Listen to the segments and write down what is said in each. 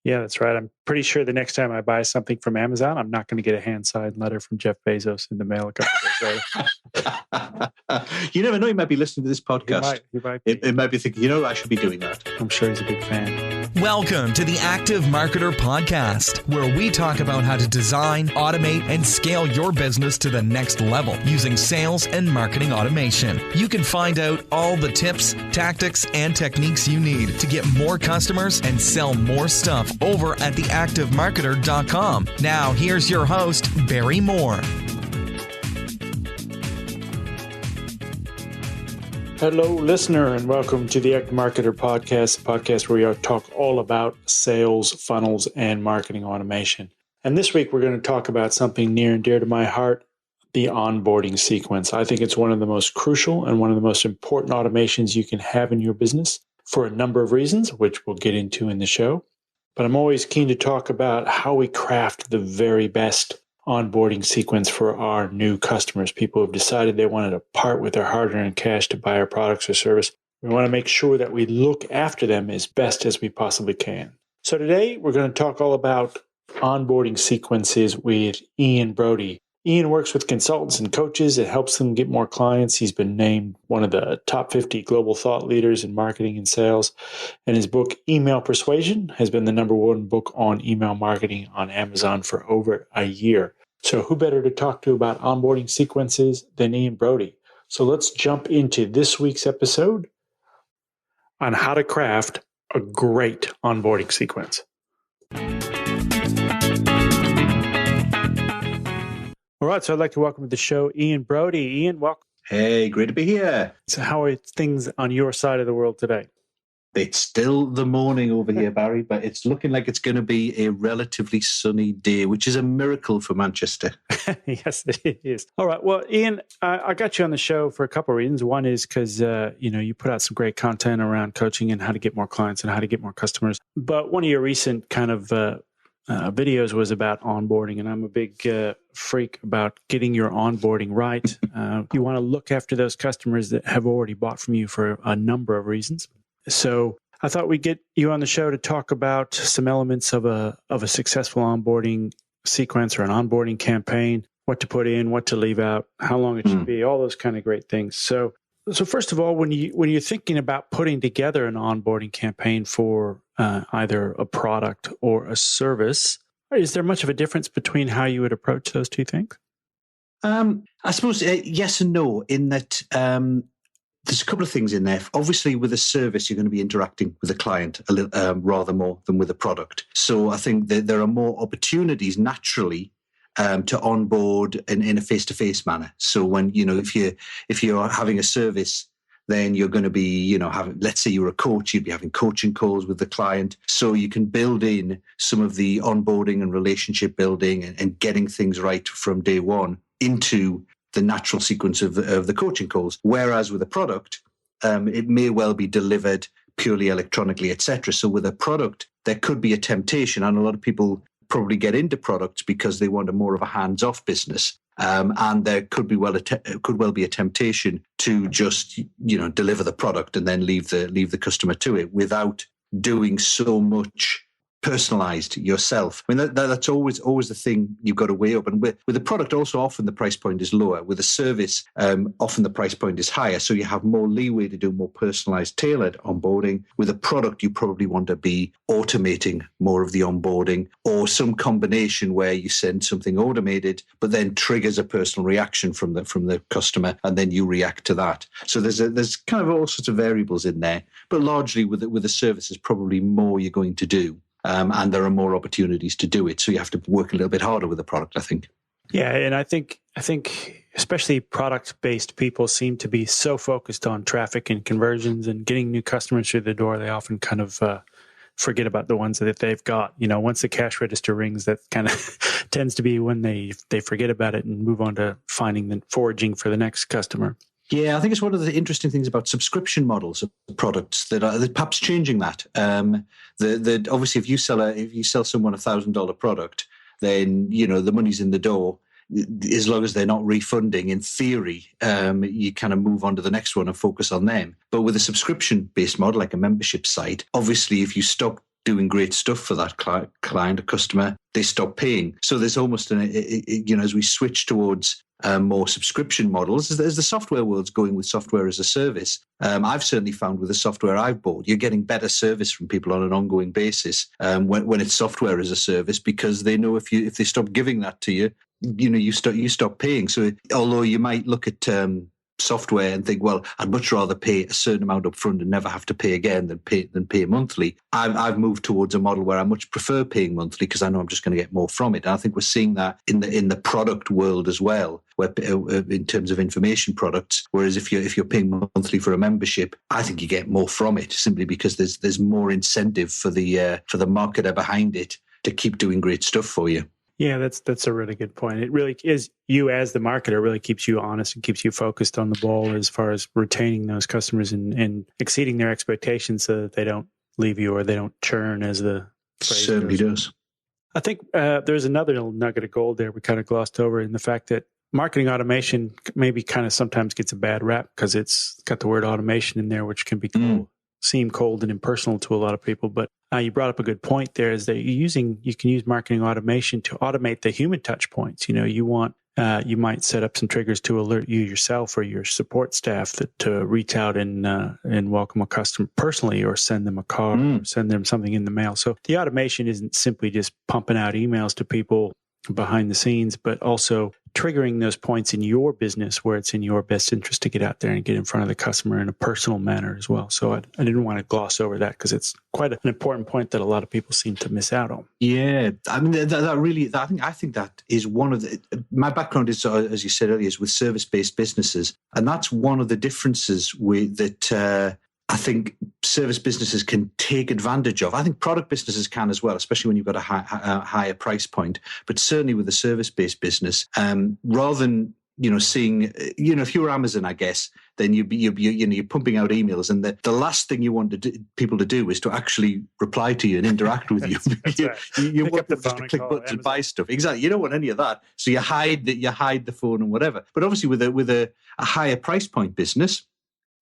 Yeah, that's right. I'm pretty sure the next time I buy something from Amazon, I'm not going to get a hand-signed letter from Jeff Bezos in the mail a couple of days later. You never know. He might be listening to this podcast. He might be. It might be thinking, I should be doing that. I'm sure he's a big fan. Welcome to the Active Marketer Podcast, where we talk about how to design, automate, and scale your business to the next level using sales and marketing automation. You can find out all the tips, tactics, and techniques you need to get more customers and sell more stuff over at theactivemarketer.com. Now, here's your host, Barry Moore. Hello, listener, and welcome to the Active Marketer Podcast, the podcast where we talk all about sales, funnels, and marketing automation. And this week, we're going to talk about something near and dear to my heart, the onboarding sequence. I think it's one of the most crucial and one of the most important automations you can have in your business for a number of reasons, which we'll get into in the show. But I'm always keen to talk about how we craft the very best onboarding sequence for our new customers, people who have decided they wanted to part with their hard-earned cash to buy our products or service. We want to make sure that we look after them as best as we possibly can. So today, we're going to talk all about onboarding sequences with Ian Brodie. Ian works with consultants and coaches. It helps them get more clients. He's been named one of the top 50 global thought leaders in marketing and sales. And his book, Email Persuasion, has been the #1 book on email marketing on Amazon for over a year. So who better to talk to about onboarding sequences than Ian Brodie? So let's jump into this week's episode on how to craft a great onboarding sequence. All right, so I'd like to welcome to the show Ian Brodie. Ian, welcome. Hey, great to be here. So how are things on your side of the world today? It's still the morning over here, Barry, but it's looking like it's going to be a relatively sunny day, which is a miracle for Manchester. Yes, it is. All right. Well, Ian, I got you on the show for a couple of reasons. One is because, you put out some great content around coaching and how to get more clients and how to get more customers. But one of your recent kind of videos was about onboarding, and I'm a big freak about getting your onboarding right. You want to look after those customers that have already bought from you for a number of reasons. So I thought we'd get you on the show to talk about some elements of a successful onboarding sequence or an onboarding campaign, what to put in, what to leave out, how long it should be, all those kind of great things. So first of all, when you're thinking about putting together an onboarding campaign for either a product or a service, is there much of a difference between how you would approach those two things? I suppose yes and no, in that there's a couple of things in there. Obviously, with a service, you're going to be interacting with a client a little, rather more than with a product. So I think that there are more opportunities naturally to onboard in a face-to-face manner. So when, if you're having a service, then you're going to be, let's say you're a coach, you'd be having coaching calls with the client. So you can build in some of the onboarding and relationship building and getting things right from day one into the natural sequence of the coaching calls. Whereas with a product, it may well be delivered purely electronically, etc. So with a product, there could be a temptation, and a lot of people probably get into products because they want more of a hands-off business. And there could well be a temptation to just deliver the product and then leave the customer to it without doing so much personalized yourself. I mean, that's always the thing you've got to weigh up. And with the product, also often the price point is lower. With a service, often the price point is higher. So you have more leeway to do more personalized, tailored onboarding. With a product, you probably want to be automating more of the onboarding, or some combination where you send something automated, but then triggers a personal reaction from the customer, and then you react to that. So there's kind of all sorts of variables in there. But largely with a service, there's probably more you're going to do. And there are more opportunities to do it. So you have to work a little bit harder with the product, I think. Yeah, and I think especially product-based people seem to be so focused on traffic and conversions and getting new customers through the door, they often kind of forget about the ones that they've got. Once the cash register rings, that kind of tends to be when they forget about it and move on to foraging for the next customer. Yeah, I think it's one of the interesting things about subscription models of products that are perhaps changing that. Obviously, if you sell someone $1,000 product, then the money's in the door. As long as they're not refunding, in theory, you kind of move on to the next one and focus on them. But with a subscription-based model, like a membership site, obviously, if you stop doing great stuff for that client or customer, they stop paying. So there's almost as we switch towards more subscription models, as the software world's going with software as a service, I've certainly found with the software I've bought, you're getting better service from people on an ongoing basis when it's software as a service, because they know if they stop giving that to you, you stop paying. So although you might look at software and think, well, I'd much rather pay a certain amount up front and never have to pay again than pay monthly. I've moved towards a model where I much prefer paying monthly because I know I'm just going to get more from it. And I think we're seeing that in the product world as well, where in terms of information products. Whereas if you're paying monthly for a membership, I think you get more from it simply because there's more incentive for the marketer behind it to keep doing great stuff for you. Yeah, that's a really good point. It really is, you as the marketer really keeps you honest and keeps you focused on the ball as far as retaining those customers and exceeding their expectations so that they don't leave you or they don't churn, as the phrase certainly goes. Does. I think there's another little nugget of gold there we kind of glossed over in the fact that marketing automation maybe kind of sometimes gets a bad rap because it's got the word automation in there, which can be seem cold and impersonal to a lot of people. But you brought up a good point there, is that you can use marketing automation to automate the human touch points. You might set up some triggers to alert you yourself or your support staff to reach out and welcome a customer personally, or send them a card, or send them something in the mail. So the automation isn't simply just pumping out emails to people behind the scenes, but also triggering those points in your business where it's in your best interest to get out there and get in front of the customer in a personal manner as well. So I didn't want to gloss over that because it's quite an important point that a lot of people seem to miss out on. Yeah, I mean, I think that is one of my background is, as you said earlier, is with service-based businesses. And that's one of the differences that I think service businesses can take advantage of. I think product businesses can as well, especially when you've got a higher price point. But certainly with a service-based business, rather than seeing, if you were Amazon, I guess, then you're pumping out emails, and the last thing you want people to do is to actually reply to you and interact with you. You want them just to click buttons and buy stuff. Exactly. You don't want any of that, so you hide the phone and whatever. But obviously, with a higher price point business,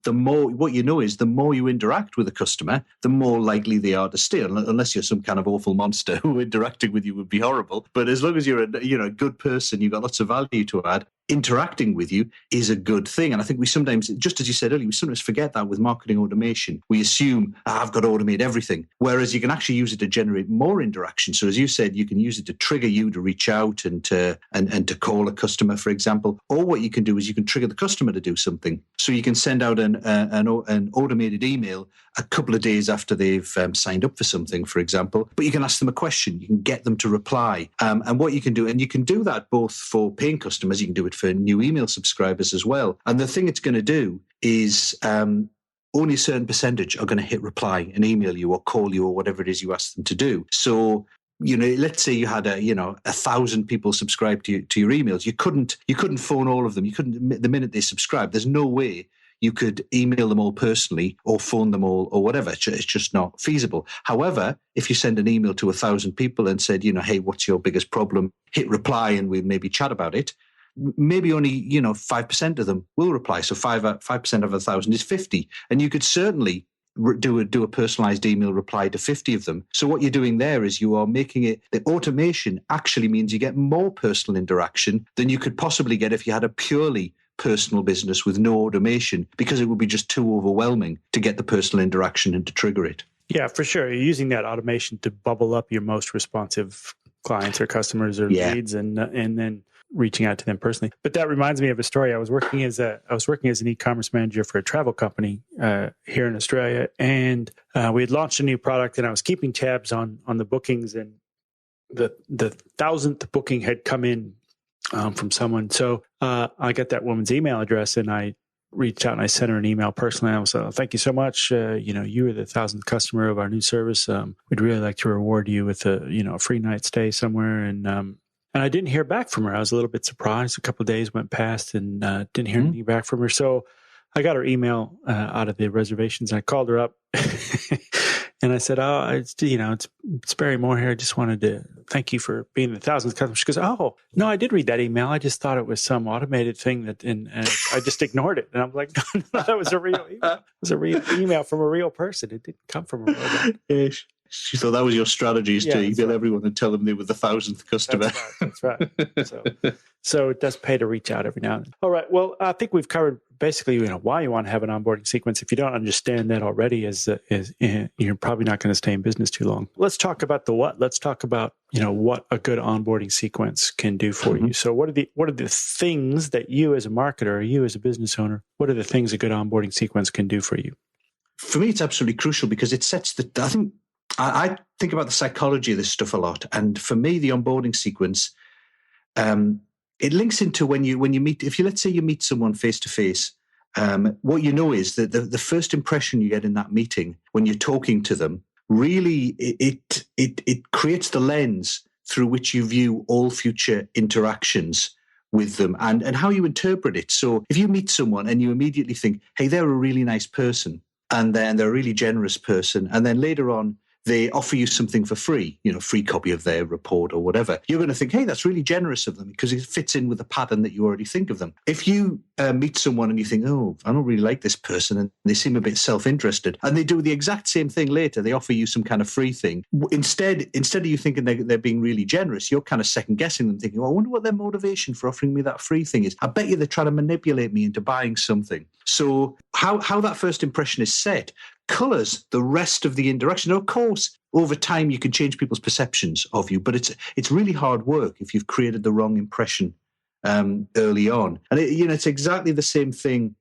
the more you interact with a customer, the more likely they are to stay. Unless you're some kind of awful monster who interacting with you would be horrible. But as long as you're a good person, you've got lots of value to add, interacting with you is a good thing. And I think we sometimes, just as you said earlier, we sometimes forget that with marketing automation. We assume, I've got to automate everything. Whereas you can actually use it to generate more interaction. So as you said, you can use it to trigger you to reach out and to call a customer, for example. Or what you can do is you can trigger the customer to do something. So you can send out an automated email a couple of days after they've signed up for something, for example. But you can ask them a question. You can get them to reply. And what you can do, and you can do that both for paying customers, you can do it for new email subscribers as well. And the thing it's going to do is only a certain percentage are going to hit reply and email you or call you or whatever it is you ask them to do. So, let's say you had 1,000 people subscribe to your emails. You couldn't phone all of them. You couldn't, the minute they subscribe, there's no way you could email them all personally or phone them all or whatever. It's just not feasible. However, if you send an email to 1,000 people and said, hey, what's your biggest problem? Hit reply and we'll maybe chat about it. Maybe only 5% of them will reply. So 5% of 1,000 is 50, and you could certainly do a personalized email reply to 50 of them. So what you're doing there is you are making it, the automation actually means you get more personal interaction than you could possibly get if you had a purely personal business with no automation, because it would be just too overwhelming to get the personal interaction and to trigger it. Yeah, for sure. You're using that automation to bubble up your most responsive clients or customers or leads, and then reaching out to them personally. But that reminds me of a story. I was working as an e-commerce manager for a travel company here in Australia, and we had launched a new product, and I was keeping tabs on the bookings, and the 1,000th booking had come in from someone. So I got that woman's email address, and I reached out and I sent her an email personally. I was thank you so much. You were the 1,000th customer of our new service. We'd really like to reward you with a free night stay somewhere. And I didn't hear back from her. I was a little bit surprised. A couple of days went past and didn't hear anything back from her. So I got her email out of the reservations. And I called her up and I said, it's Barry Moore here. I just wanted to thank you for being the 1,000th customer. She goes, oh, no, I did read that email. I just thought it was some automated thing and I just ignored it. And I'm like, no, that was a real email. It was a real email from a real person. It didn't come from a robot. She thought that was your strategy, is to email everyone and tell them they were the 1,000th customer. That's right. So it does pay to reach out every now and then. All right. Well, I think we've covered basically why you want to have an onboarding sequence. If you don't understand that already, you're probably not going to stay in business too long. Let's talk about the what. Let's talk about what a good onboarding sequence can do for you. So what are the things that you as a marketer, or you as a business owner, what are the things a good onboarding sequence can do for you? For me, it's absolutely crucial because it sets I think about the psychology of this stuff a lot. And for me, the onboarding sequence, it links into when you meet, let's say you meet someone face to face, what you know is that the first impression you get in that meeting when you're talking to them, really it creates the lens through which you view all future interactions with them and how you interpret it. So if you meet someone and you immediately think, hey, they're a really nice person, and then they're a really generous person, and then later on they offer you something for free, free copy of their report or whatever, you're going to think, hey, that's really generous of them because it fits in with the pattern that you already think of them. If you meet someone and you think, oh, I don't really like this person and they seem a bit self-interested, and they do the exact same thing later, they offer you some kind of free thing. Instead of you thinking they're being really generous, you're kind of second-guessing them, thinking, well, I wonder what their motivation for offering me that free thing is. I bet you they're trying to manipulate me into buying something. So how that first impression is set colours the rest of the interaction. Now, of course, over time you can change people's perceptions of you, but it's really hard work if you've created the wrong impression early on. And it's exactly the same thing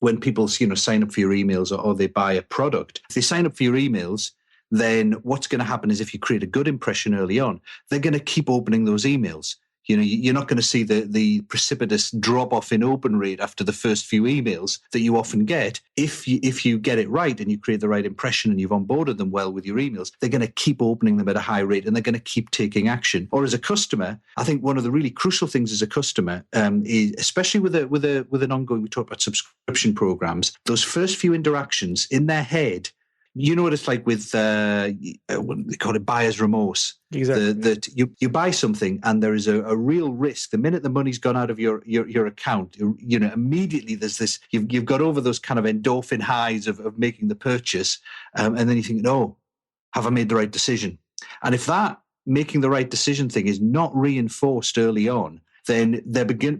when people sign up for your emails or they buy a product. If they sign up for your emails, then what's going to happen is if you create a good impression early on, they're going to keep opening those emails. You're not going to see the precipitous drop-off in open rate after the first few emails that you often get. If you get it right and you create the right impression and you've onboarded them well with your emails, they're going to keep opening them at a high rate and they're going to keep taking action. Or as a customer, I think one of the really crucial things as a customer is, especially with an ongoing, we talk about subscription programs, those first few interactions in their head. You know what it's like with what they call it, buyer's remorse. Exactly. That you buy something and there is a real risk. The minute the money's gone out of your account, immediately there's this. You've got over those kind of endorphin highs of making the purchase, and then you think, no, have I made the right decision? And if that making the right decision thing is not reinforced early on, then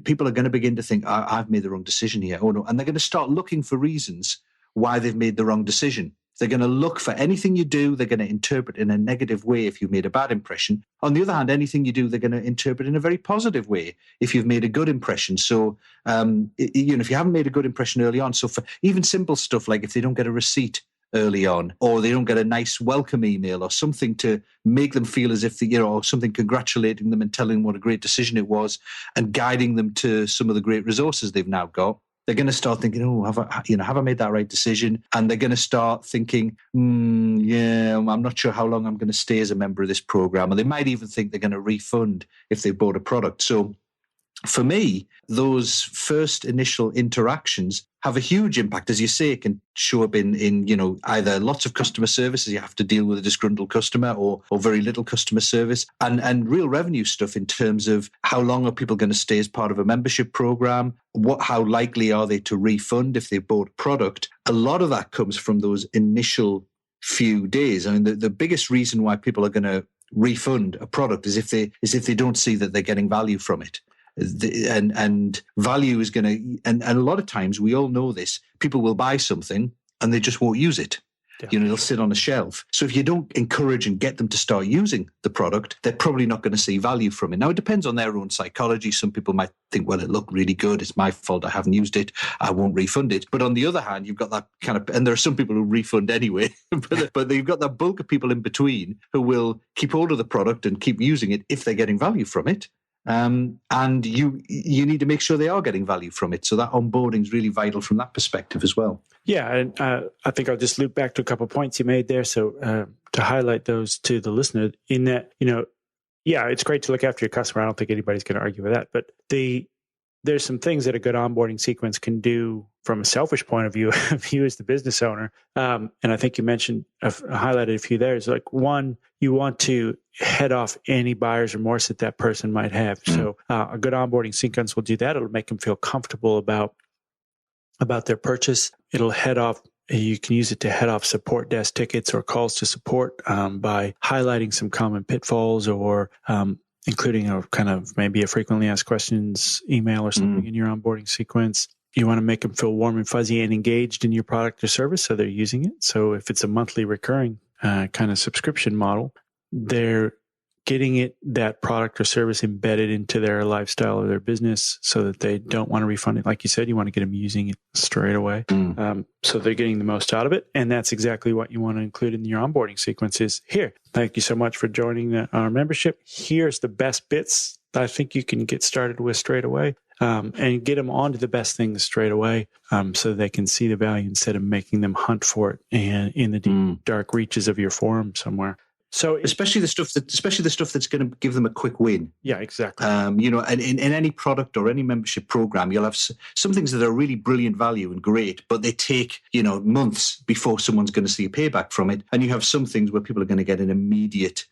people are going to begin to think, I've made the wrong decision here. Oh no, and they're going to start looking for reasons why they've made the wrong decision. They're going to look for anything you do, they're going to interpret in a negative way if you've made a bad impression. On the other hand, anything you do, they're going to interpret in a very positive way if you've made a good impression. So, if you haven't made a good impression early on, so for even simple stuff like if they don't get a receipt early on, or they don't get a nice welcome email or something to make them feel as if or something congratulating them and telling them what a great decision it was and guiding them to some of the great resources they've now got. They're going to start thinking, oh, have I made that right decision? And they're going to start thinking, I'm not sure how long I'm going to stay as a member of this program. And they might even think they're going to refund if they bought a product. So for me, those first initial interactions have a huge impact. As you say, it can show up in either lots of customer services, you have to deal with a disgruntled customer, or very little customer service, and real revenue stuff in terms of how long are people going to stay as part of a membership program, how likely are they to refund if they bought a product. A lot of that comes from those initial few days. I mean, the biggest reason why people are going to refund a product is if they don't see that they're getting value from it. And value is going to, and a lot of times we all know this, people will buy something and they just won't use it. Yeah. It'll sit on a shelf. So if you don't encourage and get them to start using the product, they're probably not going to see value from it. Now, it depends on their own psychology. Some people might think, well, it looked really good. It's my fault. I haven't used it. I won't refund it. But on the other hand, you've got that kind of, and there are some people who refund anyway, but you've got that bulk of people in between who will keep hold of the product and keep using it if they're getting value from it. And you need to make sure they are getting value from it. So that onboarding is really vital from that perspective as well. Yeah, and I think I'll just loop back to a couple of points you made there. So to highlight those to the listener, in that, it's great to look after your customer. I don't think anybody's going to argue with that. But there's some things that a good onboarding sequence can do from a selfish point of view, of you as the business owner. And I think you mentioned, highlighted a few there. Is like, one, you want to head off any buyer's remorse that person might have. So a good onboarding sequence will do that. It'll make them feel comfortable about their purchase. It'll head off You can use it to head off support desk tickets or calls to support by highlighting some common pitfalls or including a kind of maybe a frequently asked questions email or something in your onboarding sequence. You want to make them feel warm and fuzzy and engaged in your product or service, so they're using it. So if it's a monthly recurring kind of subscription model, they're getting that product or service embedded into their lifestyle or their business so that they don't want to refund it. Like you said, you want to get them using it straight away. So they're getting the most out of it. And that's exactly what you want to include in your onboarding sequences. Here, thank you so much for joining our membership. Here's the best bits that I think you can get started with straight away. And get them onto the best things straight away, so they can see the value instead of making them hunt for it and in the deep, dark reaches of your forum somewhere. So especially the stuff that's going to give them a quick win. Yeah, exactly. And in any product or any membership program, you'll have some things that are really brilliant value and great, but they take months before someone's going to see a payback from it. And you have some things where people are going to get an immediate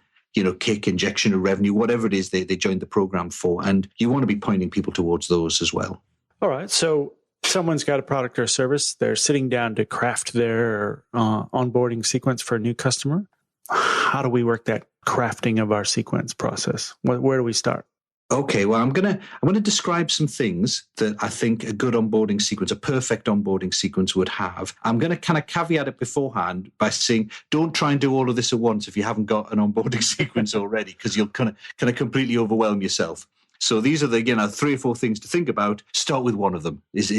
kick, injection of revenue, whatever it is they joined the program for. And you want to be pointing people towards those as well. All right. So someone's got a product or service. They're sitting down to craft their onboarding sequence for a new customer. How do we work that crafting of our sequence process? Where do we start? Okay, well, I'm gonna describe some things that I think a good onboarding sequence, a perfect onboarding sequence would have. I'm going to kind of caveat it beforehand by saying, don't try and do all of this at once if you haven't got an onboarding sequence already, because you'll kind of completely overwhelm yourself. So these are the 3 or 4 things to think about. Start with one of them is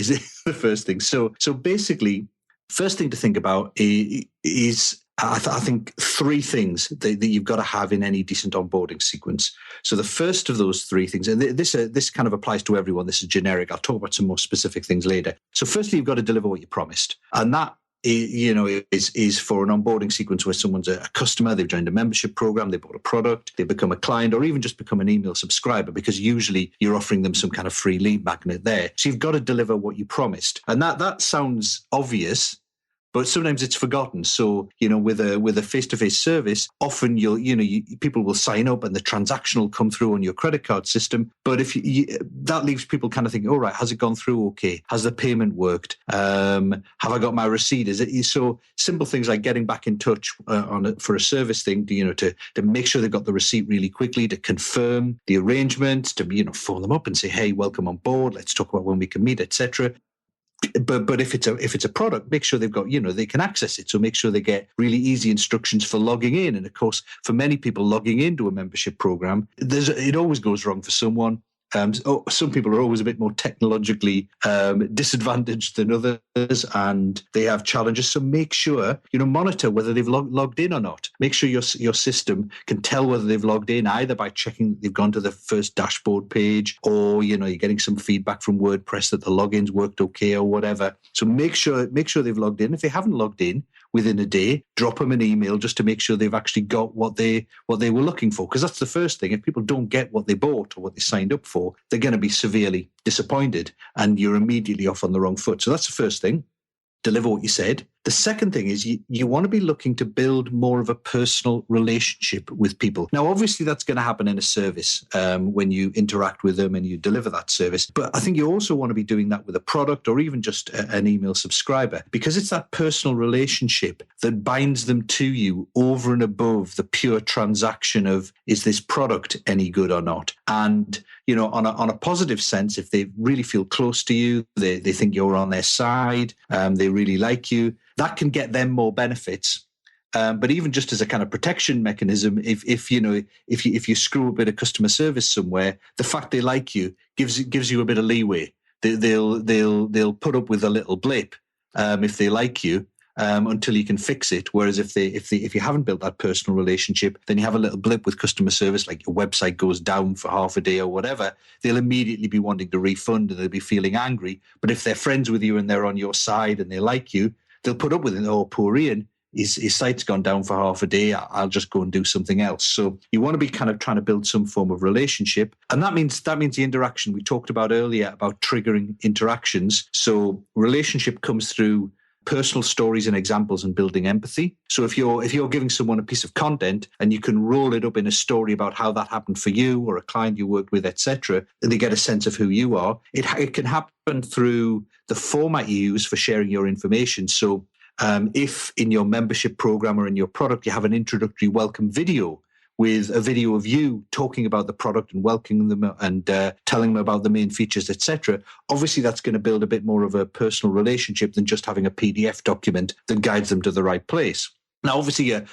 the first thing. So basically, first thing to think about is I think 3 things that you've got to have in any decent onboarding sequence. So the first of those 3 things, and this kind of applies to everyone. This is generic. I'll talk about some more specific things later. So firstly, you've got to deliver what you promised, and that is for an onboarding sequence where someone's a customer, they've joined a membership program, they bought a product, they become a client, or even just become an email subscriber, because usually you're offering them some kind of free lead magnet there. So you've got to deliver what you promised, and that sounds obvious, but sometimes it's forgotten. So, with a face-to-face service, often people will sign up and the transaction will come through on your credit card system. But if that leaves people kind of thinking, all right, has it gone through okay? Has the payment worked? Have I got my receipt? Is it so simple things like getting back in touch for a service thing, to make sure they've got the receipt really quickly, to confirm the arrangement, to phone them up and say, hey, welcome on board. Let's talk about when we can meet, etc. But if it's a product, make sure they've got, they can access it. So make sure they get really easy instructions for logging in. And of course, for many people logging into a membership program, it always goes wrong for someone. Some people are always a bit more technologically disadvantaged than others, and they have challenges. So make sure, monitor whether they've logged in or not. Make sure your system can tell whether they've logged in, either by checking that they've gone to the first dashboard page, or, you're getting some feedback from WordPress that the logins worked okay or whatever. So make sure they've logged in. If they haven't logged in within a day, drop them an email just to make sure they've actually got what they were looking for. Because that's the first thing. If people don't get what they bought or what they signed up for, they're going to be severely disappointed and you're immediately off on the wrong foot. So that's the first thing. Deliver what you said. The second thing is you want to be looking to build more of a personal relationship with people. Now, obviously, that's going to happen in a service when you interact with them and you deliver that service. But I think you also want to be doing that with a product or even just an email subscriber, because it's that personal relationship that binds them to you over and above the pure transaction of, is this product any good or not? And, on a positive sense, if they really feel close to you, they think you're on their side, they really like you, that can get them more benefits. But even just as a kind of protection mechanism, if you screw a bit of customer service somewhere, the fact they like you gives you a bit of leeway. They'll put up with a little blip if they like you until you can fix it. Whereas if you haven't built that personal relationship, then you have a little blip with customer service, like your website goes down for half a day or whatever, they'll immediately be wanting to refund and they'll be feeling angry. But if they're friends with you and they're on your side and they like you, they'll put up with it. Oh, poor Ian, his site's gone down for half a day. I'll just go and do something else. So you want to be kind of trying to build some form of relationship. And that means the interaction we talked about earlier about triggering interactions. So relationship comes through personal stories and examples and building empathy. So if you're giving someone a piece of content and you can roll it up in a story about how that happened for you or a client you worked with, etc., and they get a sense of who you are, it can happen through the format you use for sharing your information. So If in your membership program or in your product, you have an introductory welcome video with a video of you talking about the product and welcoming them and telling them about the main features, etc. Obviously, that's going to build a bit more of a personal relationship than just having a PDF document that guides them to the right place. Now, obviously, a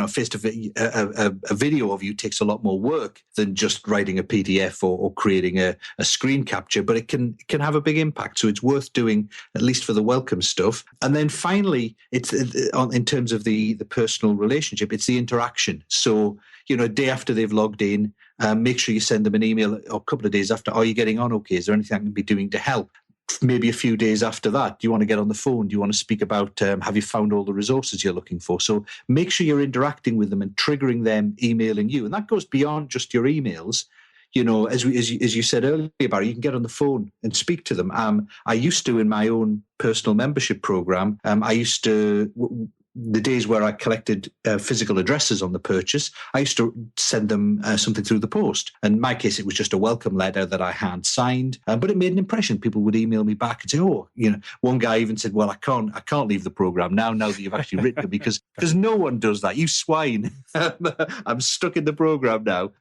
face-to-face a video of you takes a lot more work than just writing a PDF or creating a screen capture, but it can have a big impact. So it's worth doing, at least for the welcome stuff. And then finally, it's in terms of the personal relationship, it's the interaction. So, a day after they've logged in, make sure you send them an email a couple of days after. Are you getting on okay? Is there anything I can be doing to help? Maybe a few days after that, do you want to get on the phone? Do you want to speak about have you found all the resources you're looking for? So make sure you're interacting with them and triggering them emailing you. And that goes beyond just your emails. As you said earlier, Barry, you can get on the phone and speak to them. I used to, in my own personal membership program, the days where I collected physical addresses on the purchase, I used to send them something through the post. And in my case, it was just a welcome letter that I hand signed, but it made an impression. People would email me back and say, one guy even said, well, I can't leave the program now that you've actually written it because no one does that. You swine. I'm stuck in the program now.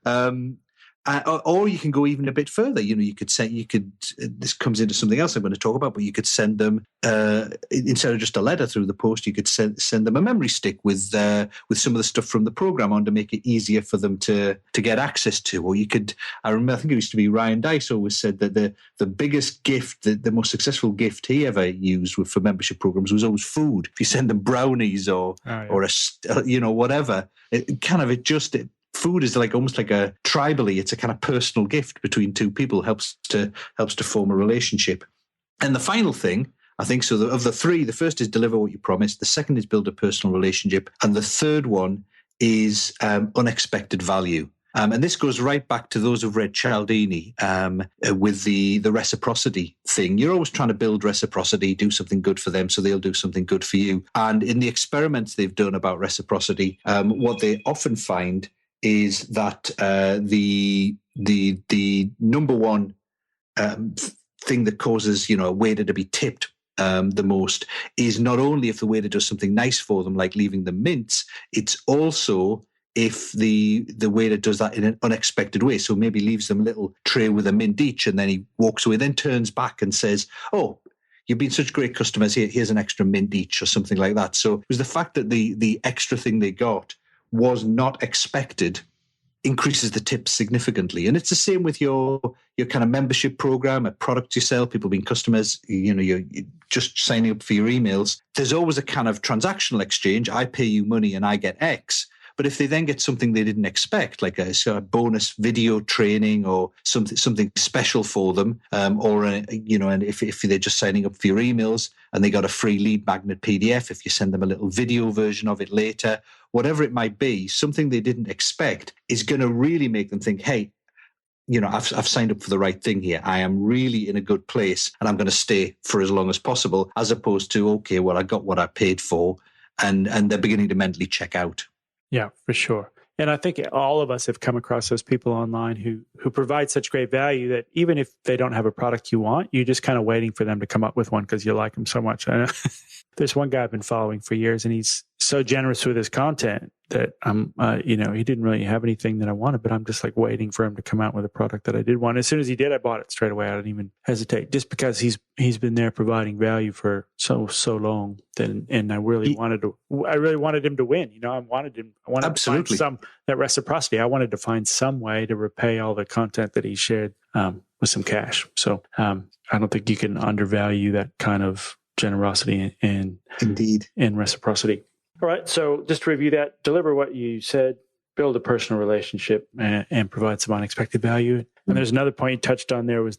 Or you can go even a bit further. This comes into something else I'm going to talk about, but you could send them, instead of just a letter through the post, you could send them a memory stick with some of the stuff from the program on to make it easier for them to get access to. Or you could, I remember, I think it used to be Ryan Dice always said that the biggest gift, the most successful gift he ever used for membership programs was always food. If you send them brownies or whatever, food is almost like a tribally. It's a kind of personal gift between two people. Helps to form a relationship. And the final thing, I think, of the three, the first is deliver what you promised. The second is build a personal relationship, and the third one is unexpected value. And this goes right back to those who've read Cialdini with the reciprocity thing. You're always trying to build reciprocity, do something good for them so they'll do something good for you. And in the experiments they've done about reciprocity, what they often find is that the number one thing that causes a waiter to be tipped the most is not only if the waiter does something nice for them, like leaving them mints, it's also if the waiter does that in an unexpected way. So maybe leaves them a little tray with a mint each, and then he walks away, then turns back and says, "Oh, you've been such great customers. Here's an extra mint each," or something like that. So it was the fact that the extra thing they got was not expected increases the tips significantly. And it's the same with your kind of membership program, a product you sell, people being customers, you're just signing up for your emails. There's always a kind of transactional exchange. I pay you money and I get X. But if they then get something they didn't expect, like a sort of bonus video training or something special for them, and if they're just signing up for your emails and they got a free lead magnet PDF, if you send them a little video version of it later, whatever it might be, something they didn't expect is going to really make them think, hey, I've signed up for the right thing here. I am really in a good place and I'm going to stay for as long as possible, as opposed to, okay, well, I got what I paid for, and they're beginning to mentally check out. Yeah, for sure. And I think all of us have come across those people online who provide such great value that even if they don't have a product you want, you're just kind of waiting for them to come up with one because you like them so much. I know there's one guy I've been following for years, and he's so generous with his content that he didn't really have anything that I wanted, but I'm just like waiting for him to come out with a product that I did want. As soon as he did, I bought it straight away. I didn't even hesitate, just because he's been there providing value for so long. And I really wanted him to win. I wanted Absolutely. to find that reciprocity. I wanted to find some way to repay all the content that he shared with some cash. So I don't think you can undervalue that kind of generosity and indeed and reciprocity. All right. So just to review that, deliver what you said, build a personal relationship, and provide some unexpected value. And there's another point you touched on there was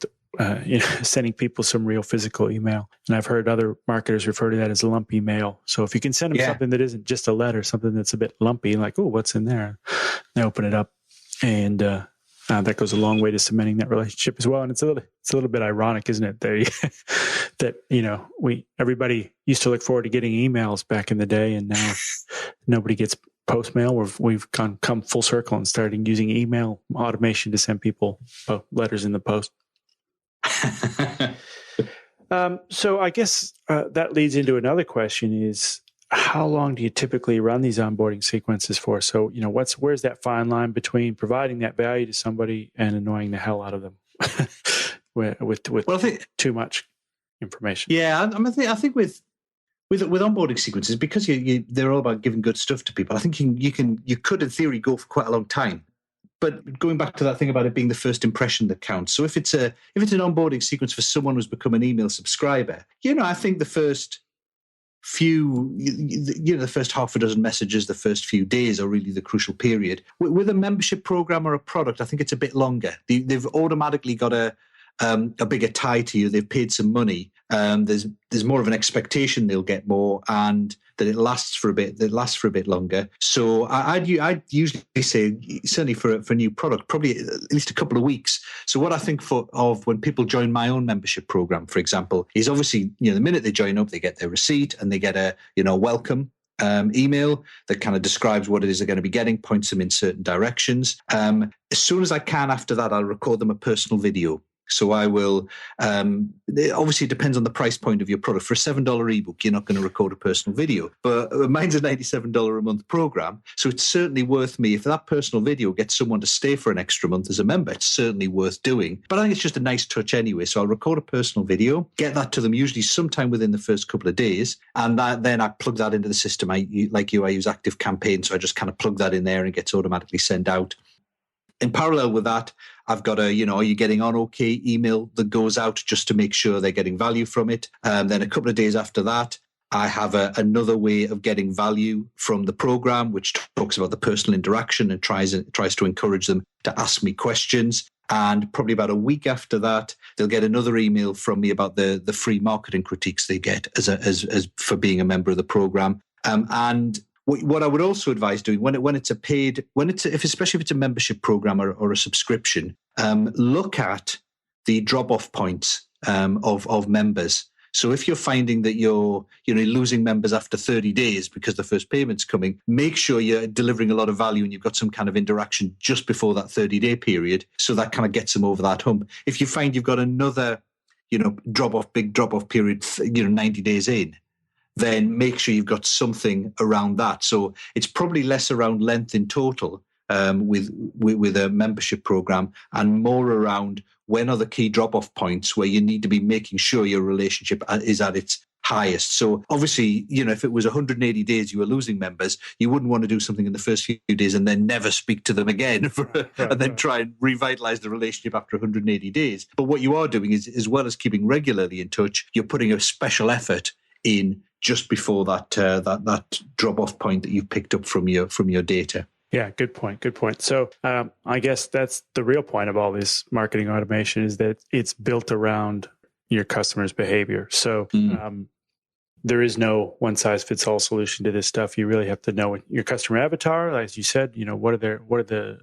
sending people some real physical email. And I've heard other marketers refer to that as lumpy mail. So if you can send them something that isn't just a letter, something that's a bit lumpy, like, oh, what's in there? They open it up, and that goes a long way to cementing that relationship as well. And it's a little bit ironic, isn't it? That everybody used to look forward to getting emails back in the day, and now nobody gets post mail. We've come full circle and started using email automation to send people letters in the post. So I guess that leads into another question: is how long do you typically run these onboarding sequences for? So where's that fine line between providing that value to somebody and annoying the hell out of them with too much information? Yeah, I think with onboarding sequences, because they're all about giving good stuff to people, I think you could in theory go for quite a long time. But going back to that thing about it being the first impression that counts. So if it's an onboarding sequence for someone who's become an email subscriber, I think the first few, the first half a dozen messages, the first few days are really the crucial period. With a membership program or a product, I think it's a bit longer. They've automatically got a bigger tie to you. They've paid some money. There's more of an expectation they'll get more, and that it lasts for a bit longer. So I'd usually say, certainly for a new product, probably at least a couple of weeks. So what I think of when people join my own membership program, for example, is obviously the minute they join up, they get their receipt and they get a welcome email that kind of describes what it is they're going to be getting, points them in certain directions. As soon as I can after that, I'll record them a personal video. So I will, obviously it depends on the price point of your product. For a $7 ebook, you're not going to record a personal video, but mine's a $97 a month program. So it's certainly worth me. If that personal video gets someone to stay for an extra month as a member, it's certainly worth doing. But I think it's just a nice touch anyway. So I'll record a personal video, get that to them usually sometime within the first couple of days. And then I plug that into the system. I use Active Campaign. So I just kind of plug that in there and it gets automatically sent out. In parallel with that, I've got are you getting on okay email that goes out just to make sure they're getting value from it. Then a couple of days after that, I have another way of getting value from the program, which talks about the personal interaction and tries to encourage them to ask me questions. And probably about a week after that, they'll get another email from me about the free marketing critiques they get as for being a member of the program. And what I would also advise doing especially if it's a membership program or a subscription, look at the drop-off points of members. So if you're finding that you're losing members after 30 days because the first payment's coming, make sure you're delivering a lot of value and you've got some kind of interaction just before that 30-day period. So that kind of gets them over that hump. If you find you've got another, big drop-off period, 90 days in, then make sure you've got something around that. So it's probably less around length in total with a membership program and more around when are the key drop-off points where you need to be making sure your relationship is at its highest. So obviously, if it was 180 days you were losing members, you wouldn't want to do something in the first few days and then never speak to them again and then try and revitalize the relationship after 180 days. But what you are doing is, as well as keeping regularly in touch, you're putting a special effort in just before that drop-off point that you've picked up from your data. Yeah, good point. So I guess that's the real point of all this marketing automation is that it's built around your customer's behavior. So there is no one-size-fits-all solution to this stuff. You really have to know your customer avatar, as you said. What are the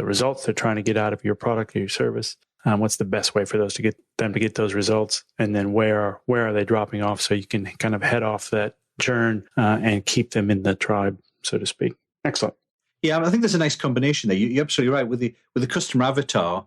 results they're trying to get out of your product or your service? What's the best way for those to get those results, and then where are they dropping off, so you can kind of head off that churn and keep them in the tribe, so to speak. Excellent. Yeah, I think there's a nice combination there. You're absolutely right with the customer avatar.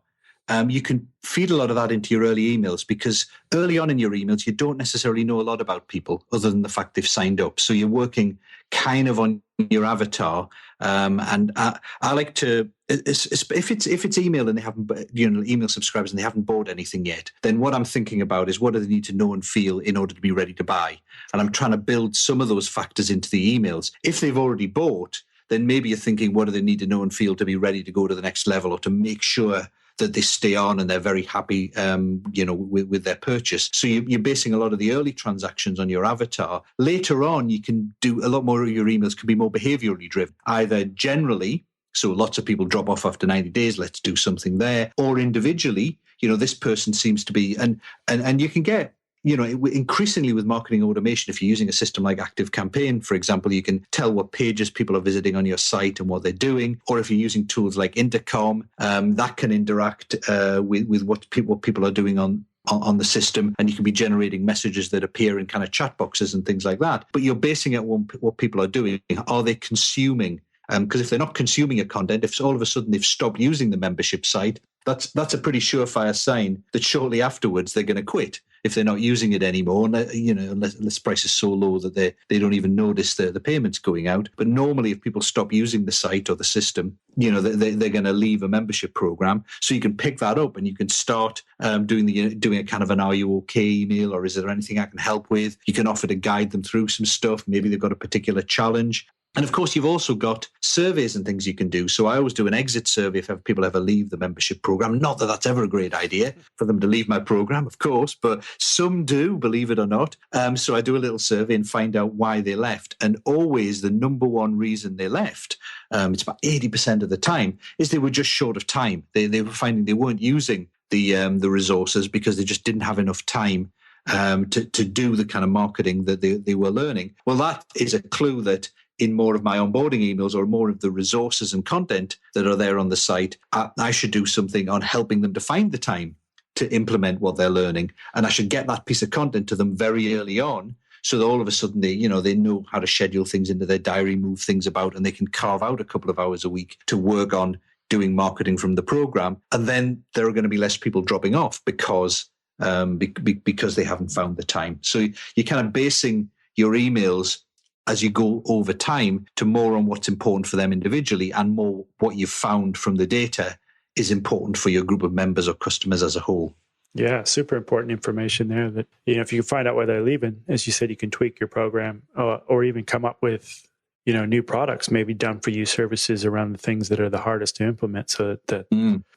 You can feed a lot of that into your early emails because early on in your emails, you don't necessarily know a lot about people other than the fact they've signed up. So you're working kind of on your avatar. And I like to, if it's email and they haven't, email subscribers and they haven't bought anything yet, then what I'm thinking about is what do they need to know and feel in order to be ready to buy? And I'm trying to build some of those factors into the emails. If they've already bought, then maybe you're thinking, what do they need to know and feel to be ready to go to the next level or to make sure that they stay on and they're very happy, with their purchase. So you're basing a lot of the early transactions on your avatar. Later on, you can do a lot more of your emails can be more behaviorally driven, either generally, so lots of people drop off after 90 days, let's do something there, or individually, this person seems to be, and you can get, increasingly with marketing automation, if you're using a system like Active Campaign, for example, you can tell what pages people are visiting on your site and what they're doing. Or if you're using tools like Intercom, that can interact with what people are doing on the system, and you can be generating messages that appear in kind of chat boxes and things like that. But you're basing it on what people are doing. Are they consuming? Because if they're not consuming your content, if all of a sudden they've stopped using the membership site, that's a pretty surefire sign that shortly afterwards they're going to quit. if they're not using it anymore, and unless the price is so low that they don't even notice the payments going out. But normally, if people stop using the site or the system, they're going to leave a membership program. So you can pick that up and you can start doing a kind of an "Are you okay?" email, or "Is there anything I can help with?" You can offer to guide them through some stuff. Maybe they've got a particular challenge. And of course, you've also got surveys and things you can do. So I always do an exit survey if people ever leave the membership program. Not that that's ever a great idea for them to leave my program, of course, but some do, believe it or not. So I do a little survey and find out why they left. And always the number one reason they left, it's about 80% of the time, is they were just short of time. They were finding they weren't using the resources because they just didn't have enough time to do the kind of marketing that they were learning. Well, that is a clue that in more of my onboarding emails or more of the resources and content that are there on the site, I should do something on helping them to find the time to implement what they're learning. And I should get that piece of content to them very early on so that all of a sudden they know how to schedule things into their diary, move things about, and they can carve out a couple of hours a week to work on doing marketing from the program. And then there are going to be less people dropping off because they haven't found the time. So you're kind of basing your emails as you go over time to more on what's important for them individually and more what you've found from the data is important for your group of members or customers as a whole. Yeah, super important information there that, if you can find out why they're leaving, as you said, you can tweak your program or even come up with, new products, maybe done for you services around the things that are the hardest to implement so that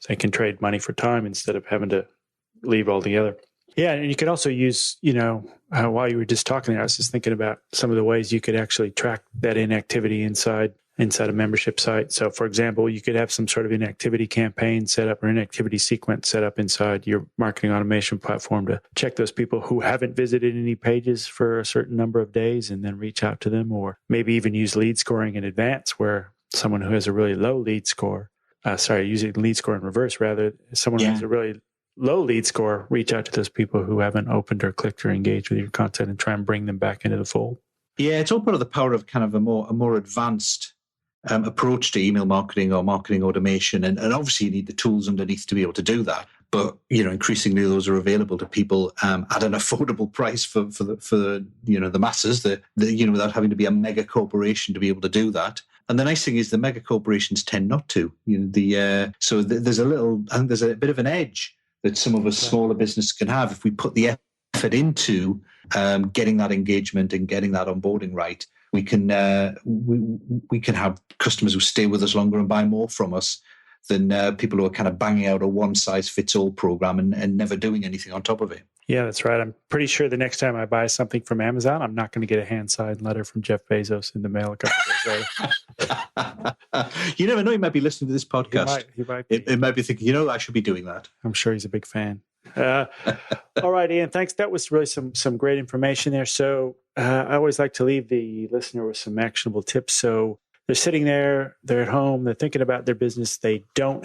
they can trade money for time instead of having to leave altogether. Yeah, and you could also use, while you were just talking there, I was just thinking about some of the ways you could actually track that inactivity inside a membership site. So, for example, you could have some sort of inactivity campaign set up or inactivity sequence set up inside your marketing automation platform to check those people who haven't visited any pages for a certain number of days and then reach out to them, or maybe even use lead scoring in advance where someone who has a really low lead score, using lead score in reverse rather, someone who has a really low lead score, reach out to those people who haven't opened or clicked or engaged with your content and try and bring them back into the fold. Yeah, it's all part of the power of kind of a more advanced approach to email marketing or marketing automation. And obviously you need the tools underneath to be able to do that. But, increasingly those are available to people at an affordable price for the masses, without having to be a mega corporation to be able to do that. And the nice thing is the mega corporations tend not to. So there's a bit of an edge that some of us smaller businesses can have if we put the effort into getting that engagement and getting that onboarding right. We can have customers who stay with us longer and buy more from us than people who are kind of banging out a one-size-fits-all program and never doing anything on top of it. Yeah, that's right. I'm pretty sure the next time I buy something from Amazon, I'm not going to get a hand-signed letter from Jeff Bezos in the mail a couple of days later. You never know. He might be listening to this podcast. He might be. It might be thinking, I should be doing that. I'm sure he's a big fan. All right, Ian, thanks. That was really some great information there. So I always like to leave the listener with some actionable tips. So they're sitting there, they're at home, they're thinking about their business. They don't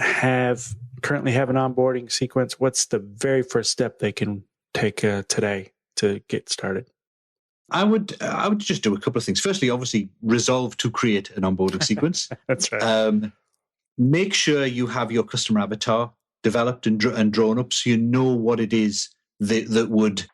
currently have an onboarding sequence. What's the very first step they can take today to get started? I would just do a couple of things. Firstly, obviously, resolve to create an onboarding sequence. That's right. Make sure you have your customer avatar developed and drawn up so you know what it is that would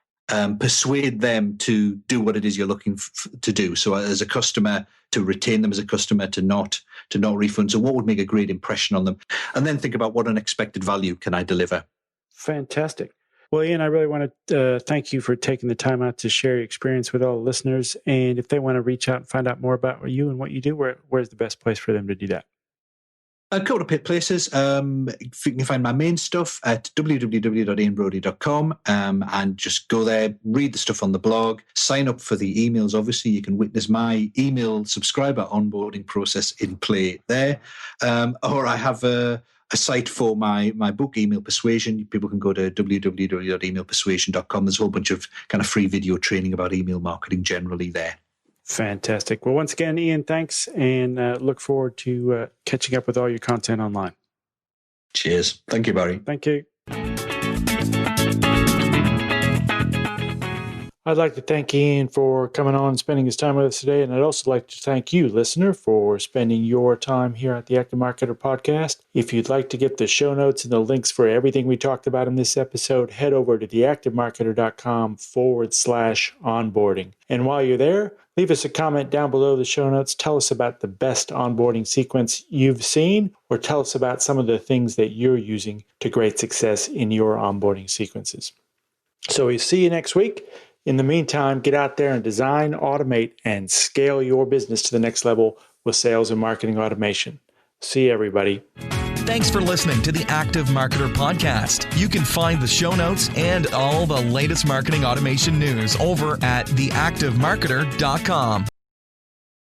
persuade them to do what it is you're looking to do. So as a customer, to retain them as a customer, to not refund. So what would make a great impression on them? And then think about what unexpected value can I deliver? Fantastic. Well, Ian, I really want to thank you for taking the time out to share your experience with all the listeners. And if they want to reach out and find out more about you and what you do, where's the best place for them to do that? A couple of places. You can find my main stuff at www.ianbrodie.com and just go there, read the stuff on the blog, sign up for the emails. Obviously, you can witness my email subscriber onboarding process in play there. Or I have a site for my book, Email Persuasion. People can go to www.emailpersuasion.com. There's a whole bunch of kind of free video training about email marketing generally there. Fantastic. Well, once again, Ian, thanks, and look forward to catching up with all your content online. Cheers. Thank you, Barry. Thank you. I'd like to thank Ian for coming on and spending his time with us today. And I'd also like to thank you, listener, for spending your time here at the Active Marketer Podcast. If you'd like to get the show notes and the links for everything we talked about in this episode, head over to theactivemarketer.com/onboarding. And while you're there, leave us a comment down below the show notes. Tell us about the best onboarding sequence you've seen, or tell us about some of the things that you're using to great success in your onboarding sequences. So we'll see you next week. In the meantime, get out there and design, automate, and scale your business to the next level with sales and marketing automation. See you, everybody. Thanks for listening to the Active Marketer Podcast. You can find the show notes and all the latest marketing automation news over at theactivemarketer.com.